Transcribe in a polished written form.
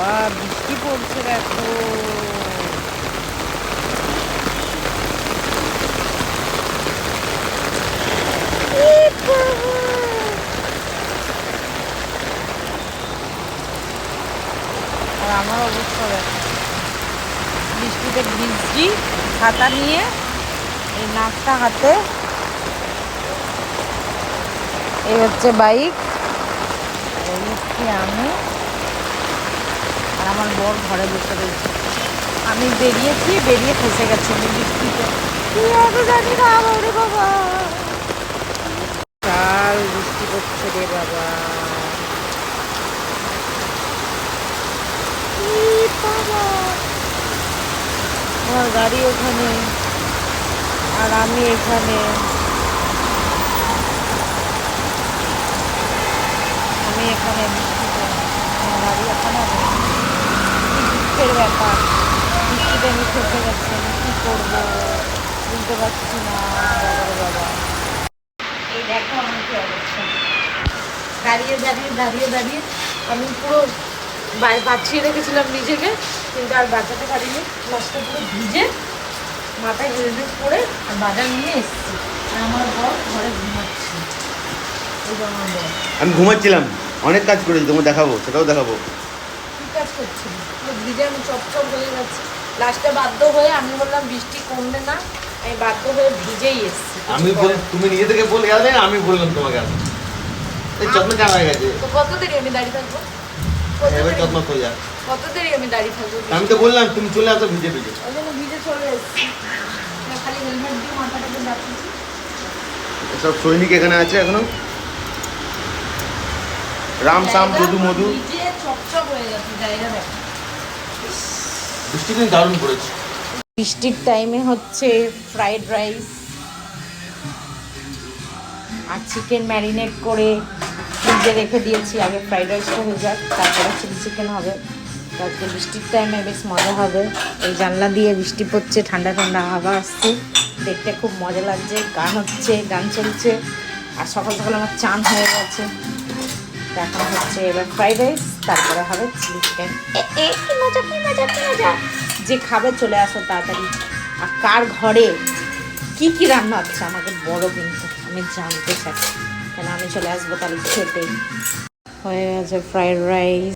বাবা বৃষ্টি পড়ছে দেখো। আর আমার অবস্থা দেখো, বৃষ্টিতে ভিজছি, ছাতা নিয়ে, এই নাকটা হাতে, এই হচ্ছে বাইক, এই হচ্ছে আমি, আর আমার বর ঘরে বসে রয়েছে। আমি বেরিয়েছি, বেরিয়ে ফেসে গেছি বৃষ্টিতে। জানি না বাবা, কাল বৃষ্টি পড়ছে রে বাবা। আমার গাড়ি ওখানে আর আমি এখানে। আমি এখানে বৃষ্টিতে, আমার গাড়ি ওখানে। দুঃখের ব্যাপার, বৃষ্টিতে আমি ফেসে গেছি। আমি কী করবো বুঝতে পারছি না বাবারে বাবা। এই দেখো আমার কি অবস্থা, দাঁড়িয়ে দাঁড়িয়ে দাঁড়িয়ে দাঁড়িয়ে আমি পুরো বাঁচিয়ে রেখেছিলাম নিজেকে, কিন্তু আর বাঁচাতে পারিনি। লাস্টে পুরো ভিজে, মাথায় হেলমেট পরে আর বাজার নিয়ে এসেছি। আর আমার বর ঘরে ঘুমাচ্ছি। এই যে আমার বর। আমি ঘুমাচ্ছিলাম, অনেক কাজ করেছি, তোমাকে দেখাবো, সেটাও দেখাবো। কী কাজ করছি? পুরো ভিজে আমি চপচপ হয়ে যাচ্ছি। লাস্টে বাধ্য হয়ে আমি বললাম বৃষ্টি কমবে না, আমি বাধ্য হয়ে ভিজেই এসেছি। আমি তুমি নিজে থেকে বলে গেলে, আমি বললাম তোমাকে। এই যত্ন কেন হয়ে গেছে? তো কত দেরি আমি দাঁড়িয়ে থাকবো? এবার যত্ন করে যা। কত দেরি আমি দাঁড়িয়ে থাকবো? আমি তো বললাম তুমি চলে আসো ভিজে ভিজে। ওই জন্য ভিজে চলে এসেছি, খালি হেলমেট দিয়ে মাথাটাকে ডাকছি। সব সৈনিক এখানে আছে এখনো, রাম শাম যদু মধু। ভিজে চপচপ হয়ে গেছে জায়গা দেখো। বৃষ্টি কিন্তু দারুণ পড়েছে। বৃষ্টির টাইমে হচ্ছে ফ্রাইড রাইস আর চিকেন ম্যারিনেট করে ফ্রিজে রেখে দিয়েছি। আগে ফ্রাইড রাইসটা হয়ে যাক, তারপরে চিলি চিকেন হবে। আজকে বৃষ্টির টাইমে বেশ মজা হবে। এই জানলা দিয়ে বৃষ্টি পড়ছে, ঠান্ডা ঠান্ডা হাওয়া আসছে, দেখতে খুব মজা লাগছে। গান হচ্ছে, গান চলছে, আর সকাল সকাল আমার চান হয়ে গেছে। এখন হচ্ছে এবার ফ্রাইড রাইস, তারপরে হবে চিলি চিকেন। কি মজা, কি মজা, কি মজা! যে খাবে চলে আসো তাড়াতাড়ি। আর কার ঘরে কি কি রান্না হচ্ছে আমাকে বলো, কিন্তু আমি জানতে চাই, কেন আমি চলে আসবো তাহলে খেতে। হয়ে গেছে ফ্রাইড রাইস।